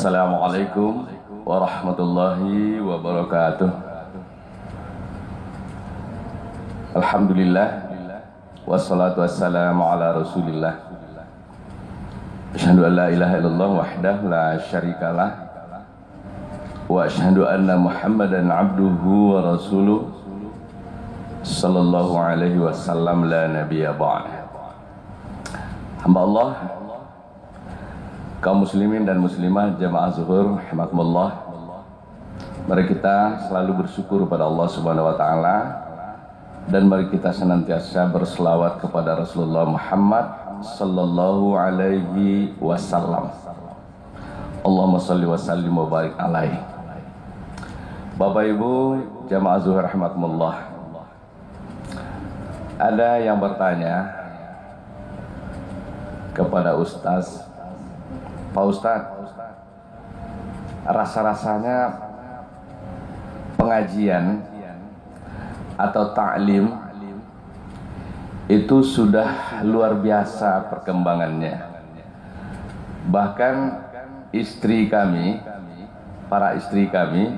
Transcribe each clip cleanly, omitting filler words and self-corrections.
Assalamualaikum warahmatullahi wabarakatuh. Alhamdulillah wassalatu wassalamu ala rasulillah. Asyhadu an la ilaha illallah wahdahu la syarikalah wa asyhadu anna Muhammadan abduhu wa rasuluh sallallahu alaihi wasallam la nabiyya ba'd. Hamba Allah, kaum muslimin dan muslimah jamaah zuhur rahimakumullah, mari kita selalu bersyukur pada Allah Subhanahu wa taala dan mari kita senantiasa berselawat kepada Rasulullah Muhammad sallallahu alaihi wasallam. Allahumma shalli wa sallim wa barik alaihi. Bapak Ibu jamaah zuhur rahimakumullah, ada yang bertanya kepada Ustaz, Pak Ustadz, rasa-rasanya pengajian atau ta'lim itu sudah luar biasa perkembangannya. Bahkan istri kami, para istri kami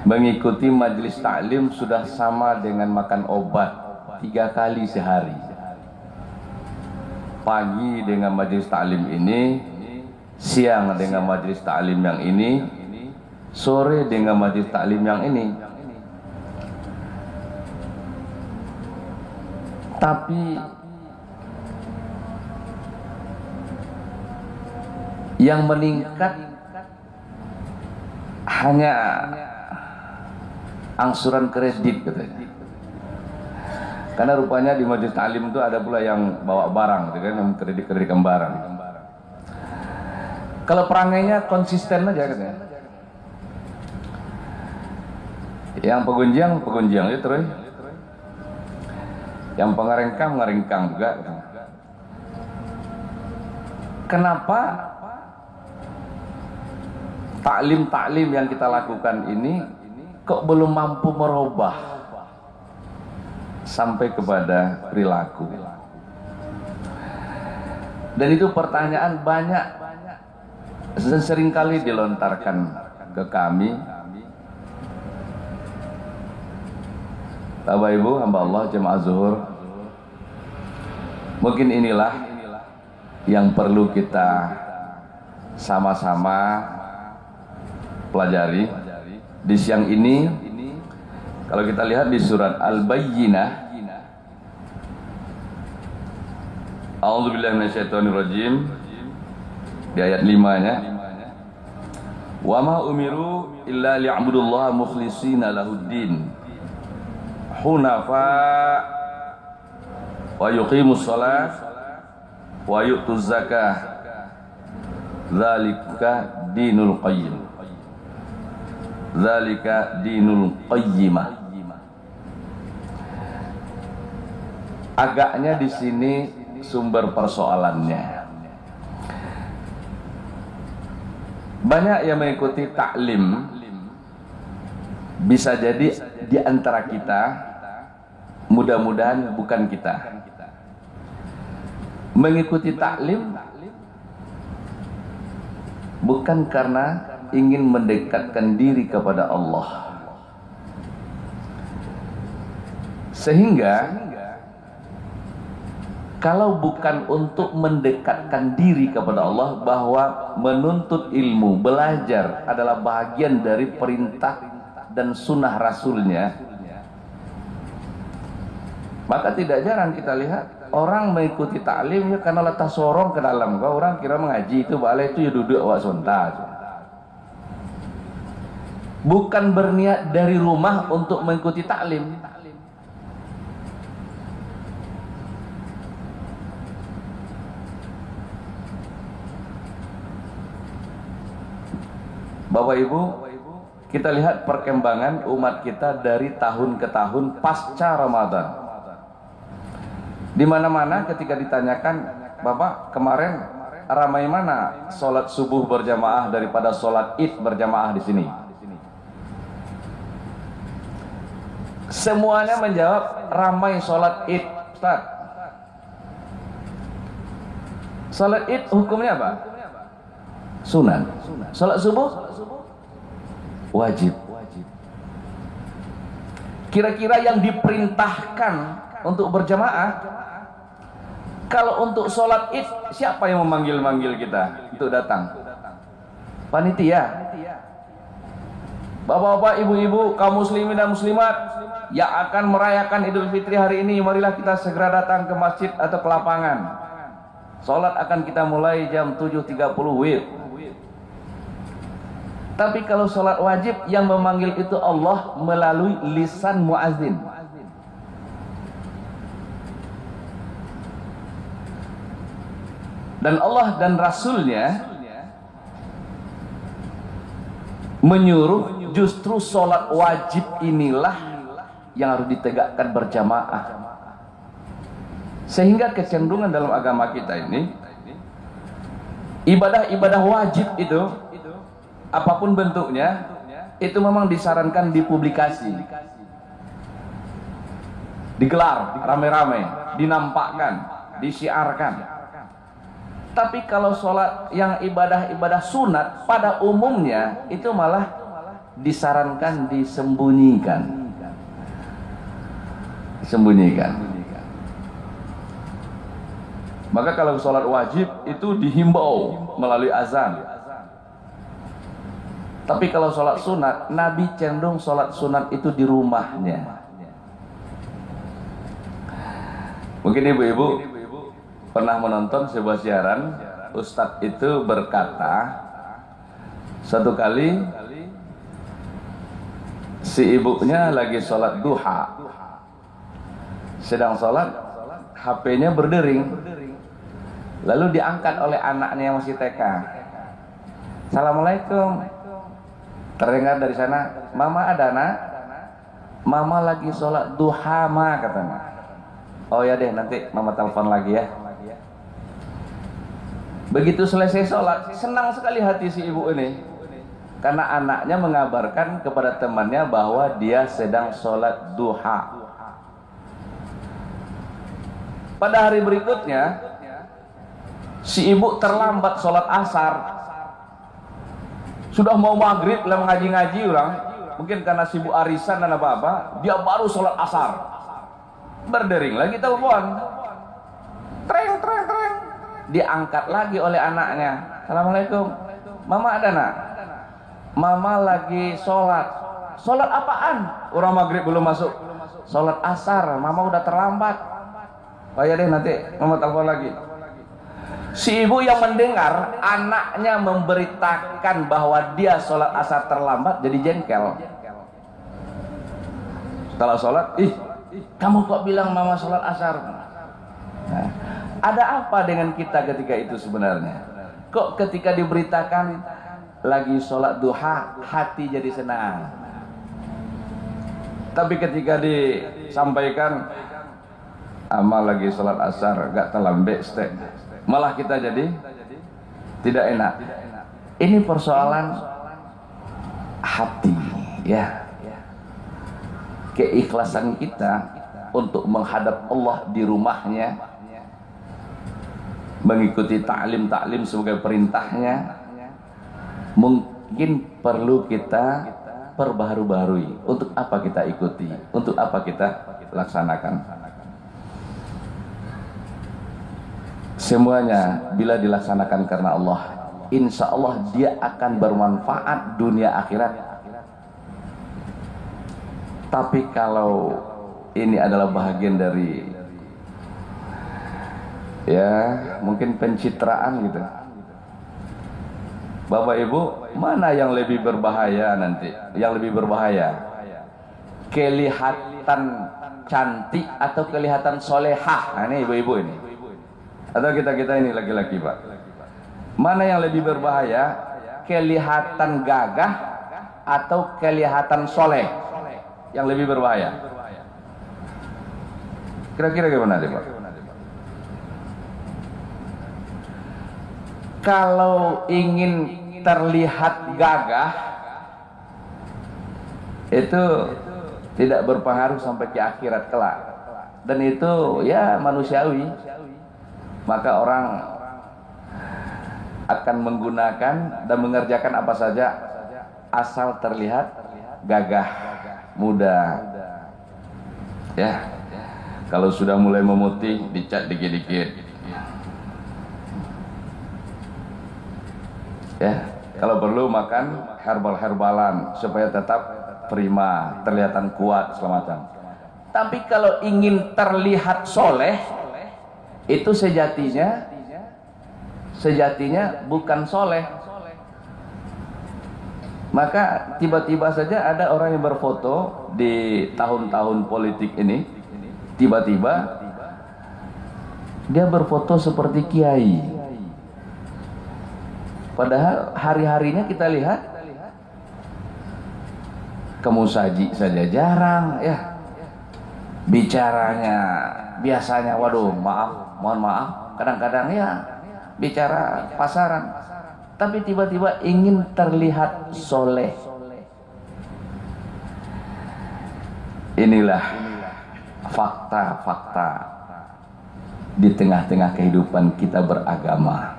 mengikuti majelis ta'lim sudah sama dengan makan obat 3 kali sehari. Pagi dengan majelis ta'lim ini, siang dengan majelis ta'lim yang ini, sore dengan majelis ta'lim yang ini. Tapi yang meningkat hanya angsuran kredit katanya. Karena rupanya di majelis ta'lim itu ada pula yang bawa barang, gitu kan, yang kredit barang. Kalau perangainya konsisten aja katanya. Yang pegunjiang itu terus. Yang pengerengkang juga. Kenapa taklim yang kita lakukan ini kok belum mampu merubah sampai kepada perilaku? Dan itu pertanyaan banyak dan seringkali dilontarkan ke kami. Bapak Ibu hamba Allah jemaah zuhur, mungkin inilah yang perlu kita sama-sama pelajari di siang ini. Kalau kita lihat di surat Al-Bayyinah, A'udzubillahi minasyaitonirrajim, di ayat 5-nya, wa ma umiru illa liya'budullaha mukhlishina lahuddin hunafa wa yuqimus shalah wa yu'tuz zakah dzalika dinul qayyim. Dzalika dinul qayyimah. Agaknya di sini sumber persoalannya. Banyak yang mengikuti taklim, bisa jadi di antara kita, mudah-mudahan bukan kita, mengikuti taklim bukan karena ingin mendekatkan diri kepada Allah, sehingga kalau bukan untuk mendekatkan diri kepada Allah, bahwa menuntut ilmu, belajar adalah bagian dari perintah dan sunnah Rasulnya, maka tidak jarang kita lihat orang mengikuti taklimnya karena letak sorong ke dalam. Kau orang kira mengaji itu balai itu ya duduk awak sontak, bukan berniat dari rumah untuk mengikuti taklim. Bapak Ibu, kita lihat perkembangan umat kita dari tahun ke tahun pasca Ramadan. Di mana-mana ketika ditanyakan, Bapak kemarin ramai mana sholat subuh berjamaah daripada sholat id berjamaah di sini? Semuanya menjawab ramai sholat id, Ustaz. Sholat id hukumnya apa? Sunan. Salat subuh wajib. Kira-kira yang diperintahkan untuk berjamaah, kalau untuk sholat id, siapa yang memanggil-manggil kita untuk datang? Panitia. Bapak-bapak, ibu-ibu, kaum muslimin dan muslimat yang akan merayakan Idul Fitri hari ini, marilah kita segera datang ke masjid atau ke lapangan. Sholat akan kita mulai jam 7.30 WIB. Tapi kalau sholat wajib, yang memanggil itu Allah melalui lisan muazin. Dan Allah dan Rasulnya menyuruh justru sholat wajib inilah yang harus ditegakkan berjamaah. Sehingga kecenderungan dalam agama kita ini, ibadah-ibadah wajib itu apapun bentuknya, itu memang disarankan dipublikasi, digelar rame-rame, dinampakkan, disiarkan. Tapi kalau sholat yang ibadah-ibadah sunat pada umumnya itu malah disarankan disembunyikan. Maka kalau sholat wajib itu dihimbau melalui azan. Tapi kalau sholat sunat, Nabi cenderung sholat sunat itu di rumahnya. Mungkin ibu-ibu pernah menonton sebuah siaran, Ustadz itu berkata, satu kali si ibunya lagi sholat duha, sedang sholat, HP-nya berdering, lalu diangkat oleh anaknya yang masih TK. Assalamualaikum. Terdengar dari sana, Mama ada nak? Mama lagi sholat duha ma, katanya. Oh ya deh, nanti Mama telepon lagi ya. Begitu selesai sholat, senang sekali hati si ibu ini, karena anaknya mengabarkan kepada temannya bahwa dia sedang sholat duha. Pada hari berikutnya, si ibu terlambat sholat asar. Sudah mau maghrib, lah ngaji-ngaji orang, mungkin karena sibuk arisan dan apa-apa, dia baru sholat asar. Berdering lagi telepon, treng. Diangkat lagi oleh anaknya. Assalamualaikum. Mama ada nak? Mama lagi sholat. Sholat apaan? Orang maghrib belum masuk. Sholat asar. Mama udah terlambat. Oh ya deh, nanti Mama telepon lagi. Si ibu yang mendengar anaknya memberitakan bahwa dia sholat asar terlambat, jadi jengkel. Setelah sholat, kamu kok bilang Mama sholat asar? Nah, ada apa dengan kita ketika itu sebenarnya? Kok ketika diberitakan lagi sholat duha, hati jadi senang. Tapi ketika disampaikan amal lagi sholat asar, gak terlambat, malah kita jadi tidak enak. Ini persoalan hati, ya. Keikhlasan kita untuk menghadap Allah di rumahnya, mengikuti taklim sebagai perintahnya, mungkin perlu kita perbaharui. Untuk apa kita ikuti? Untuk apa kita laksanakan? Semuanya bila dilaksanakan karena Allah, insya Allah dia akan bermanfaat dunia akhirat. Tapi kalau ini adalah bahagian dari, ya mungkin pencitraan gitu, Bapak Ibu, mana yang lebih berbahaya nanti? Yang lebih berbahaya, kelihatan cantik atau kelihatan solehah? Nah, ini ibu-ibu ini, atau kita ini laki-laki, Pak? Mana yang lebih berbahaya, kelihatan gagah atau kelihatan soleh? Yang lebih berbahaya, kira-kira gimana deh, Pak? Kalau ingin terlihat gagah, itu tidak berpengaruh sampai ke akhirat kelak, dan itu ya manusiawi. Maka orang akan menggunakan dan mengerjakan apa saja asal terlihat gagah, muda. Ya, kalau sudah mulai memutih, dicat dikit-dikit. Ya, kalau perlu makan herbal-herbalan supaya tetap prima, terlihatan kuat segala macam. Tapi kalau ingin terlihat soleh, itu sejatinya bukan soleh. Maka tiba-tiba saja ada orang yang berfoto di tahun-tahun politik ini, tiba-tiba dia berfoto seperti kiai. Padahal hari-harinya kita lihat kemusaji saja jarang, ya. Bicaranya biasanya, waduh, mohon maaf, kadang-kadang ya bicara pasaran. Tapi tiba-tiba ingin terlihat soleh. Inilah fakta-fakta di tengah-tengah kehidupan kita beragama.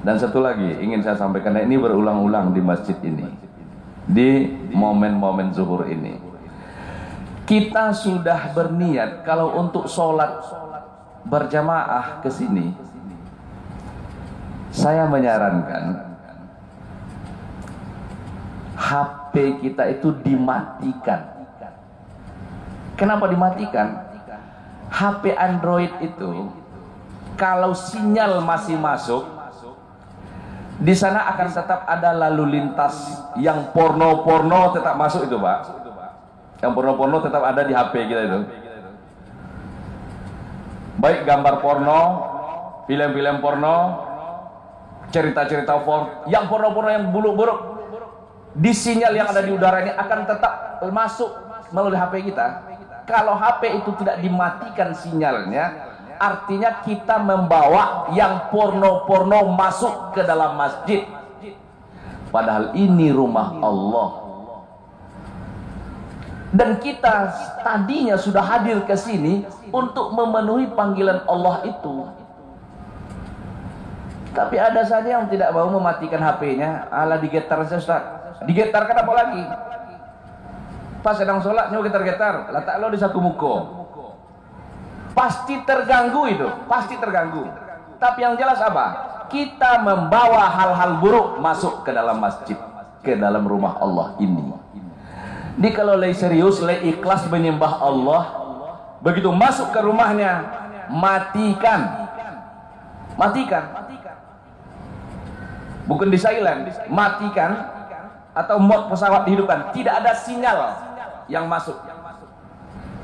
Dan satu lagi ingin saya sampaikan, ini berulang-ulang di masjid ini, di momen-momen zuhur ini. Kita sudah berniat kalau untuk sholat berjamaah ke sini, saya menyarankan HP kita itu dimatikan. Kenapa dimatikan? HP Android itu kalau sinyal masih masuk, di sana akan tetap ada lalu lintas yang porno-porno tetap masuk itu, Pak. Yang porno-porno tetap ada di HP kita itu. Baik gambar porno, film-film porno, cerita-cerita porno, yang porno-porno yang buruk-buruk, di sinyal yang ada di udara ini akan tetap masuk melalui HP kita. Kalau HP itu tidak dimatikan sinyalnya, artinya kita membawa yang porno-porno masuk ke dalam masjid. Padahal ini rumah Allah. Dan kita tadinya sudah hadir ke sini untuk memenuhi panggilan Allah itu. Tapi ada saja yang tidak mau mematikan HP-nya. Ala digetar saja, Ustaz. Digetarkan apa lagi? Pas sedang sholat nyawa getar-getar, letak lo di saku muko. Pasti terganggu itu, pasti terganggu. Tapi yang jelas apa? Kita membawa hal-hal buruk masuk ke dalam masjid, ke dalam rumah Allah ini. Jadi kalau lay serius, lay ikhlas menyembah Allah, begitu masuk ke rumahnya, matikan. Bukan di silent, matikan. Atau mod pesawat dihidupkan, tidak ada sinyal yang masuk.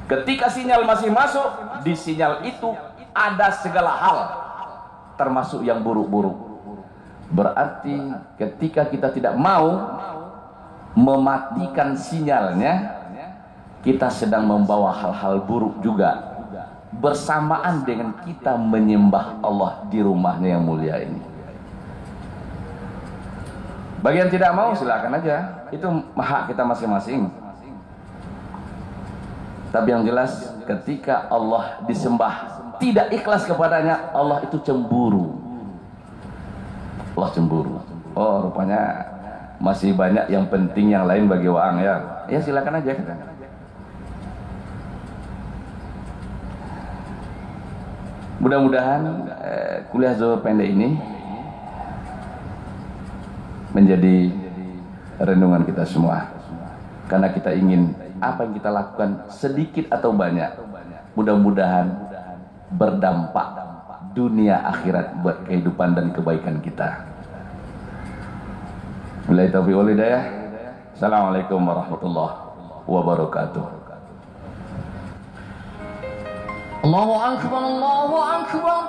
Ketika sinyal masih masuk, di sinyal itu ada segala hal, termasuk yang buruk-buruk. Berarti ketika kita tidak mau mematikan sinyalnya, kita sedang membawa hal-hal buruk juga, bersamaan dengan kita menyembah Allah di rumahnya yang mulia ini. Bagi yang tidak mau silakan aja, itu hak kita masing-masing. Tapi yang jelas ketika Allah disembah tidak ikhlas kepadanya, Allah itu cemburu. Allah cemburu. Oh, rupanya masih banyak yang penting yang lain bagi Waang ya. Ya silakan aja. Mudah-mudahan kuliah zuhur pendek ini menjadi renungan kita semua. Karena kita ingin apa yang kita lakukan sedikit atau banyak, mudah-mudahan berdampak dunia akhirat buat kehidupan dan kebaikan kita. Billahi taufiq wal hidayah. Assalamualaikum warahmatullahi wabarakatuh. Allahu akbar, Allahu akbar.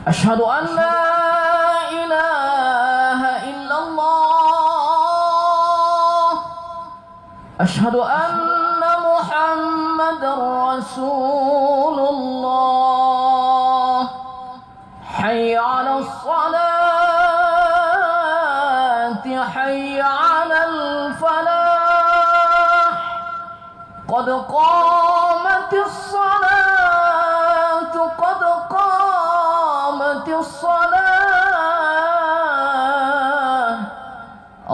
Asyhadu an la ilaha illallah. Asyhadu anna Muhammadar Rasulullah. Hayya 'alas salati, hayya 'alal falah. Qad qamatis salatu, qad qamatis salat.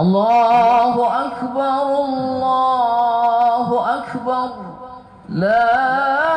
الله أكبر لا